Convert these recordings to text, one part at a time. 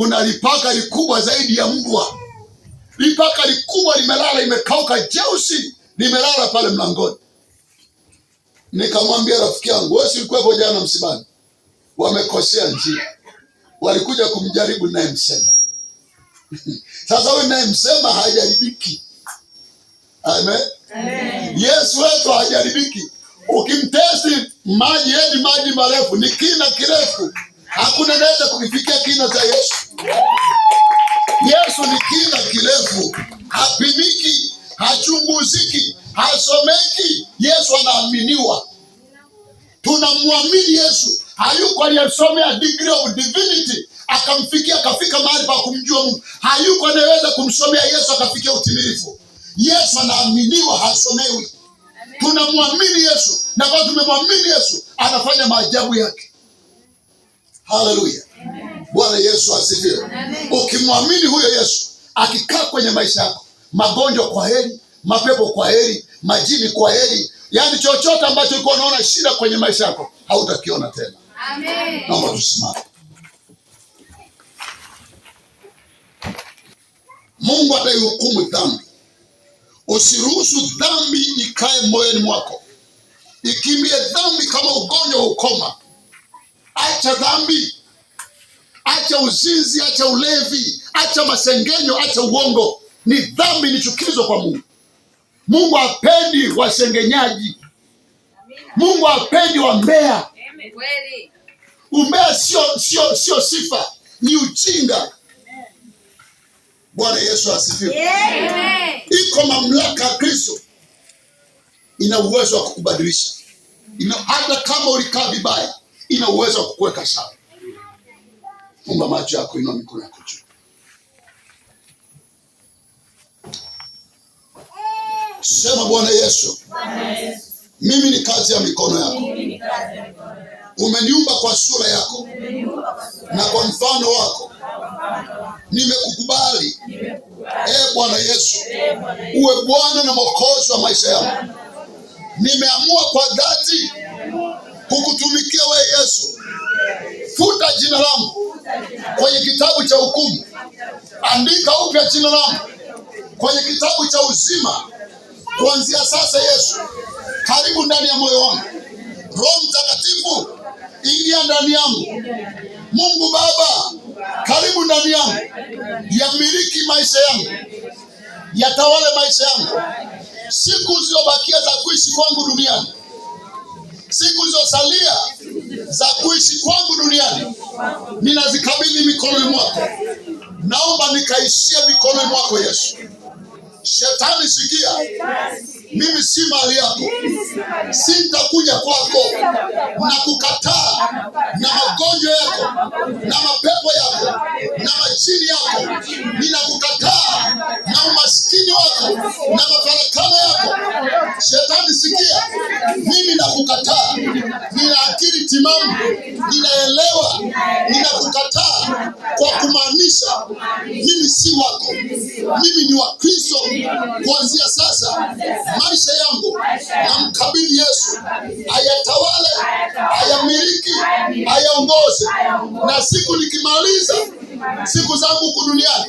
kuna lipaka likubwa zaidi ya mbwa. Lipaka likubwa limelala, imekauka jeusi, limelala pale mlangoni. Nikamwambia rafiki yangu, wewe si ulikuwepo jana msibani? Wamekosea njia, walikuja kumjaribu naye msema. Sasa wewe naye msema hajaribiki. Amen. Amen. Yesu wetu hajaribiki. Ukimtesti maji hadi maji marefu, ni kina kirefu, hakuna naweza kufikia kina cha Yesu. Yesu ni kina kirefu, hapimiki, hachunguziki, hasomeki. Yesu anaaminiwa. Tunamwamini Yesu. Hayuko aliyesomea degree of divinity akamfikia akafika mahali pa kumjua Mungu. Hayuko anayeweza kumsomea Yesu akafikia utimilifu. Yesu anaaminiwa, hasomewi. Tunamwamini Yesu, na kwa tumemwamini Yesu anafanya maajabu yake. Haleluya. Bwana Yesu asifiwe. Ukimwamini huyo Yesu, akikaa kwenye maisha yako, magonjwa kwa heri, mapepo kwa heri, majini kwa heri. Yaani chochote ambacho ulikuwa unaona shida kwenye maisha yako hautakiona tena. Amen. Naomba tusimame. Mungu ataihukumu dhambi. Usiruhusu dhambi ikae moyoni mwako. Ikimbie dhambi kama ugonjwa wa ukoma. Acha dhambi. Acha uzinzi, acha ulevi, acha masengenyo, acha uongo. Ni dhambi, ni chukizo kwa Mungu. Mungu hapendi wasengenyaji. Mungu hapendi wambea. Umbea sio sifa, ni ujinga. Bwana Yesu asifiwe. Iko mamlaka ya Kristo, ina uwezo wa kukubadilisha. Hata kama ulikaa vibaya, ina uwezo wa kukuweka sawa. Funga macho yako, inua mikono yako juu. Sema, Bwana Yesu, mimi ni kazi ya mikono yako. Umeniumba kwa sura yako na kwa mfano wako. Nimekukubali, Bwana Yesu, uwe Bwana na Mwokozi wa maisha yangu. Nimeamua kwa dhati kukutumikia wewe Yesu. Futa jina langu kwenye kitabu cha hukumu. Andika upya jina langu kwenye kitabu cha uzima. Kuanzia sasa Yesu, karibu ndani ya moyo wangu. Roho Mtakatifu, ingia ndani yangu. Mungu Baba, karibu ndani yangu. Yamiliki maisha yangu, yatawale maisha yangu. Siku zilizobakia za kuishi kwangu duniani, siku zilizosalia za kuishi kwangu duniani, ninazikabidhi mikononi mwako. Naomba nikaishie mikononi mwako Yesu. Shetani sikia, mimi si mali yako. Sitakuja kwako na kukataa na magonjwa yako na mapepo yako na majini yako. Ninakukataa na umaskini wako na mafarakano yako. Shetani sikia, mimi nakukataa. Nina akili timamu, ninaelewa. Ninakukataa kwa kumaanisha mimi si wako. Mimi ni wa Kristo. Kuanzia sasa maisha yangu namkabidhi Yesu. Ayatawale, ayamiliki, ayaongoze. Na siku nikimaliza siku zangu huku duniani,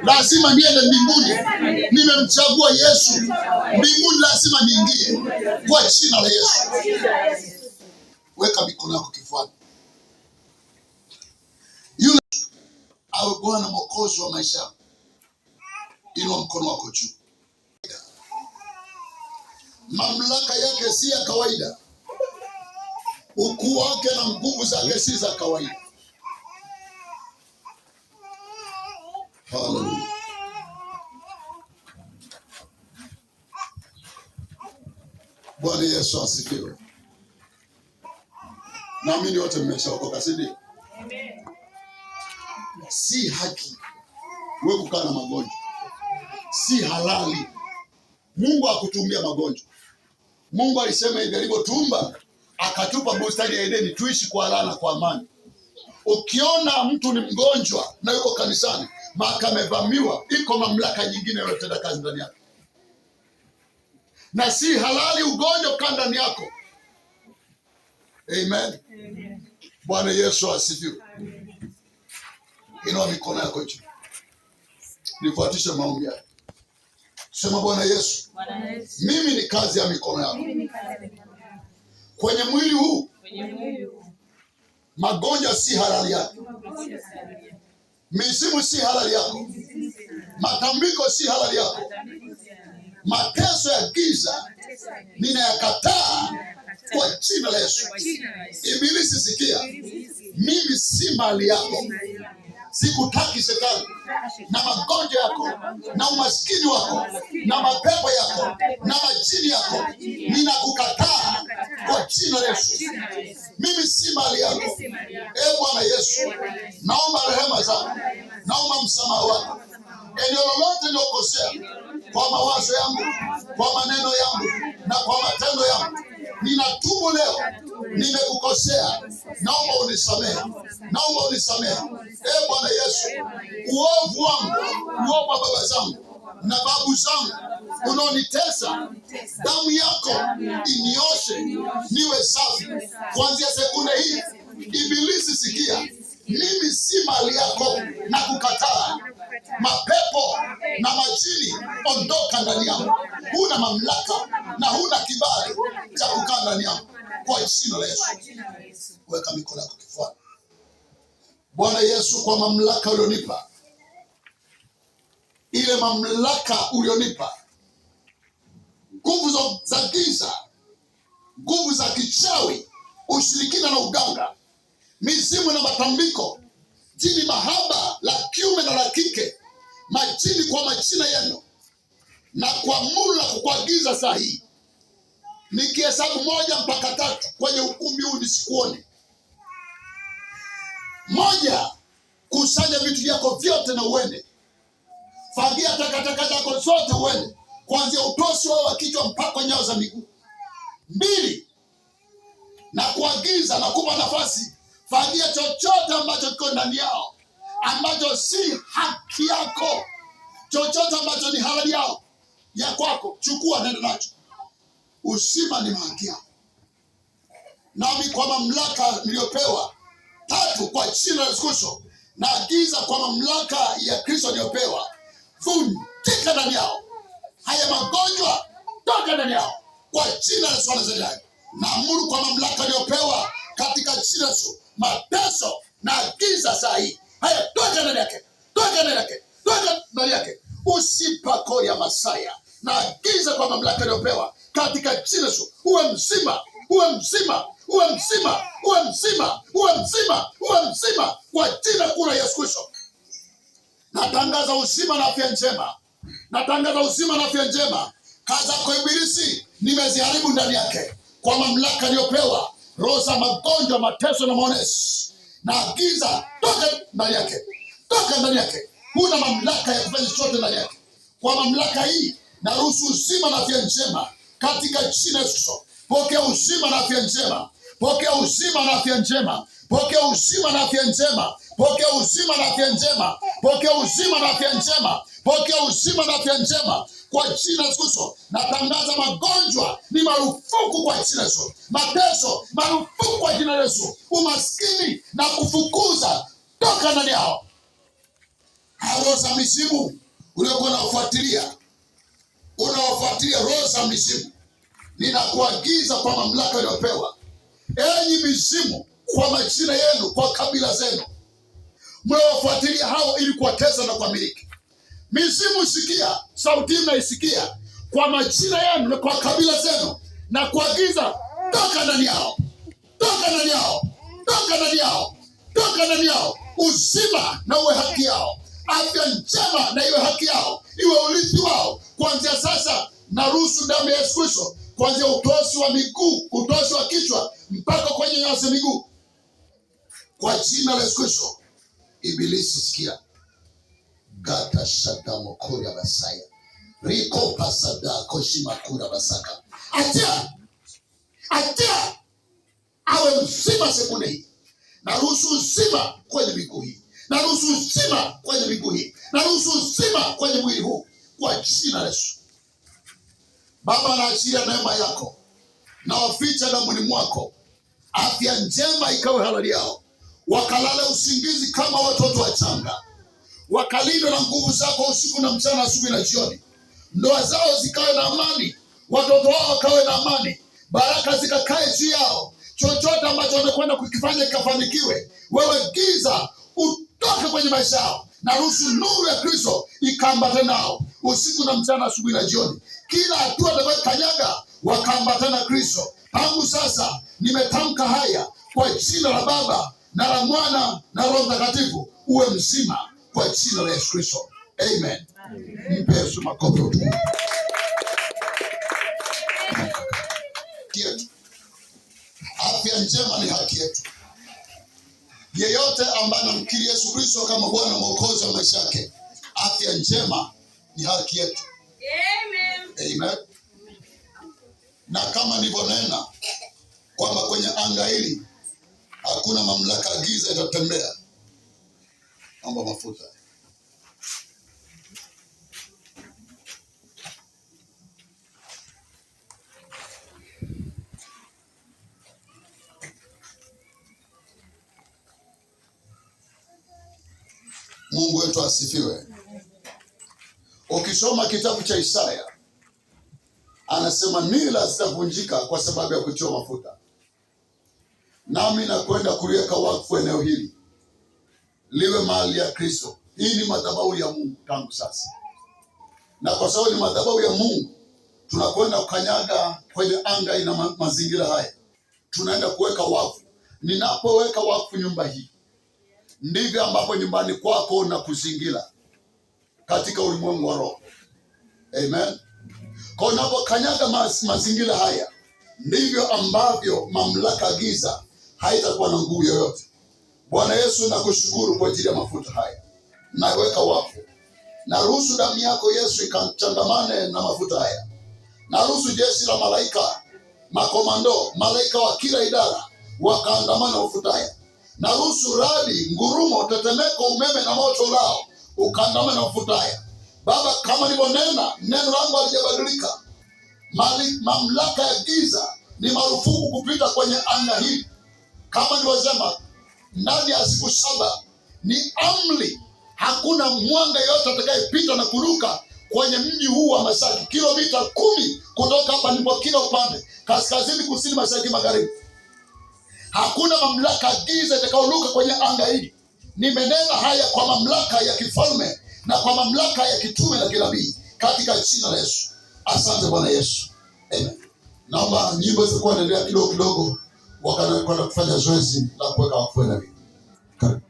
lazima niende mbinguni. Nimemchagua Yesu. Mbinguni lazima niingie kwa jina la Yesu. Weka mikono yako kifuani. Yule awe Bwana Mwokozi wa maisha yako. Inua mkono wako juu. Mamlaka yake si ya kawaida. Ukuu wake na nguvu zake si za kawaida. Haleluya. Bwana Yesu asifiwe. Naamini wote mmeshaokoka, si ndio? Amen. Si haki wewe kukaa na magonjwa. Si halali. Mungu hakutumbia magonjwa. Mungu alisema hivi alipotuumba, akatupa bustani ya Edeni tuishi kwa raha na kwa amani. Ukiona mtu ni mgonjwa na yuko kanisani, maka amevamiwa, iko mamlaka nyingine inayotenda kazi ndani yake. Na si halali ugonjwa kaa ndani yako. Amen. Bwana Yesu asifiwe. Inua mikono yako juu. Nifuatishe maombi yako. Sema Bwana Yesu, mimi ni kazi ya mikono yako. Kwenye mwili huu magonjwa si halali yako. Mizimu si halali yako. Matambiko si halali yako. Mateso ya giza ninayakataa kwa jina la Yesu. Ibilisi sikia, mimi si mali yako. Sikutaki Shetani na magonjwa yako na umaskini wako na mapepo yako na majini yako, ninakukataa kwa jina la Yesu. Mimi si mali yako. Bwana Yesu, naomba rehema zako, naomba msamaha wako. Eneo lolote nilokosea kwa mawazo yangu, kwa maneno yangu na kwa matendo yangu, ninatubu leo. Nimekukosea, naomba unisamehe, naomba unisamehe. Bwana Yesu, uovu wangu, uovu wa baba zangu na babu zangu unaonitesa, damu yako inioshe niwe safi kuanzia sekunde hii. Ibilisi sikia, mimi si mali yako na kukataa. Mapepo na majini, ondoka ndani yangu. Huna mamlaka na huna kibali cha kukaa ndani yangu kwa jina la Yesu. Weka mikono yako kifuani. Bwana Yesu, kwa mamlaka ulionipa, ile mamlaka ulionipa, nguvu za giza, nguvu za kichawi, ushirikina na uganga, mizimu na matambiko, jini mahaba la kiume na la kike, majini kwa majina yenu, na kuamuru na kukuagiza saa hii, nikihesabu 1 mpaka 3 kwenye ukumbi huu nisikuone. 1, kusanya vitu vyako vyote na uende. Fagia takataka zako zote uende, kuanzia utosi wao wa kichwa mpaka nyayo za miguu. 2, na kuagiza na kupa nafasi, fagia chochote ambacho kiko ndani yao ambacho si haki yako, chochote ambacho ni halali yao ya kwako, chukua nenda nacho. Uzima ni haki yako. Nami kwa mamlaka niliyopewa 3 kwa jina la Yesu Kristo, naagiza kwa mamlaka ya Kristo niliyopewa, vunjika ndani yao. Haya magonjwa toka ndani yao kwa jina la Yesu Nazareti. Naamuru kwa mamlaka niliyopewa katika jina la Yesu, mateso naagiza saa hii, haya toka ndani yake, toka ndani yake, toka ndani yake. Usipakori ya Masaya, naagiza kwa mamlaka niliyopewa katika jina la Yesu, uwe mzima, uwe mzima, uwe mzima, uwe mzima, uwe mzima, uwe mzima kwa jina kuu la Yesu Kristo. Natangaza uzima na afya njema. Natangaza uzima na afya njema. Kazi zako Ibilisi nimeziharibu ndani yake kwa mamlaka niliyopewa. Roho za magonjwa, mateso na maoneshi, naagiza toka ndani yake, toka ndani yake. Huna mamlaka ya kufanya chochote ndani yake. Kwa mamlaka hii naruhusu uzima na afya njema katika jina la Yesu. Pokea uzima na afya njema. Pokea uzima na afya njema. Pokea uzima na afya njema. Pokea uzima na afya njema. Pokea uzima na afya njema. Pokea uzima na afya njema kwa jina la Yesu. Natangaza magonjwa ni marufuku kwa jina la Yesu. Mateso marufuku kwa jina la Yesu. Umaskini na kufukuza toka ndani yao. Roho za mizimu uliokuwa unawafuatilia roho za mizimu, ninakuagiza kwa mamlaka niliyopewa, enyi mizimu, kwa majina yenu, kwa kabila zenu, mnawafuatilia hao ili kuwatesa na kuwamiliki. Mizimu sikia, sauti hii mnaisikia, kwa majina yenu na kwa kabila zenu, na kuagiza toka ndani yao, toka ndani yao, toka ndani yao, toka ndani yao. Uzima na uwe haki yao, afya njema na iwe haki yao, iwe urithi wao. Kuanzia sasa naruhusu damu ya Yesu Kristo, kuanzia utosi wa miguu, utosi wa kichwa mpaka kwenye nyayo za miguu, kwa jina la Yesu Kristo. Ibilisi sikia, gata shadamo kura basaya riko pasada koshima kura basaka, atia awe mzima sekunde hii. Naruhusu uzima kwenye miguu hii, naruhusu uzima kwenye miguu hii, naruhusu uzima kwenye mwili huu kwa jina la Yesu. Baba, naachilia neema yako na waficha damuni mwako, afya njema ikawe halali yao, wakalale usingizi kama watoto wachanga, wakalindwa na nguvu zako usiku na mchana, asubuhi na jioni. Ndoa zao zikawe na amani, watoto wao wakawe na amani, baraka zikakae juu yao. Chochote ambacho wamekwenda kukifanya kikafanikiwe. Wewe giza utoke kwenye maisha yao, na ruhusu nuru ya Kristo ikaambatane nao usiku na mchana, asubuhi na jioni. Kila hatua watakayokanyaga wakaambatana na Kristo. Tangu sasa nimetamka haya kwa jina la Baba na la Mwana na Roho Mtakatifu, uwe mzima kwa jina la Yesu Kristo. Amen. Mpe Yesu makofi. Afya njema ni haki yetu. Yeyote ambaye anamkiri Yesu Kristo kama Bwana na Mwokozi wa maisha yake, afya njema ni haki yetu. Amen. Amen. Na kama nilivyonena kwamba kwenye anga hili hakuna mamlaka ya giza itatembea. Naomba mafuta. Mungu wetu asifiwe. Ukisoma kitabu cha Isaya, anasema nila zitavunjika kwa sababu ya kutiwa mafuta. Nami nakwenda kuliweka wakfu eneo hili liwe mahali ya Kristo. Hii ni madhabahu ya Mungu tangu sasa, na kwa sababu ni madhabahu ya Mungu, tunakwenda kukanyaga kwenye anga ina mazingira haya. Tunaenda kuweka wakfu. Ninapoweka wakfu nyumba hii, ndivyo ambapo nyumbani kwako na kuzingira katika ulimwengu wa roho. Amen. Kwa unapokanyaga mazingira haya, ndivyo ambavyo mamlaka giza haitakuwa na nguvu yoyote. Bwana Yesu, nakushukuru kwa ajili ya mafuta haya. Naweka wakfu. Na ruhusu damu yako Yesu ikachangamane na mafuta haya. Na ruhusu jeshi la malaika, makomando, malaika wa kila idara wakaandamana na mafuta haya. Na ruhusu radi, ngurumo, tetemeko, umeme na moto lao ukaandamana na mafuta haya. Baba, kama nilivyonena, neno langu halijabadilika. Mamlaka ya giza ni marufuku kupita kwenye anga hili. Kama nilivyosema, ndani ya siku 7 ni amri, hakuna mwanga yote atakayepita na kuruka kwenye mji huu wa Masaki. Kilomita 10 kutoka hapa nipo kila upande, kaskazini, kusini, mashariki, magharibi. Hakuna mamlaka giza itakayoruka kwenye anga hili. Nimenena haya kwa mamlaka ya kifalme na kwa mamlaka ya kitume na kinabii katika jina la Yesu. Asante Bwana Yesu. Amen. Naomba nyimbo zikuwa endelea kidogo kidogo, wakaenda kufanya zoezi la kuweka wakfu na vitu. Karibu.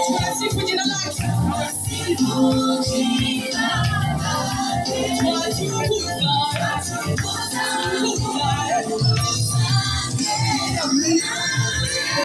Tunasifu jina lake.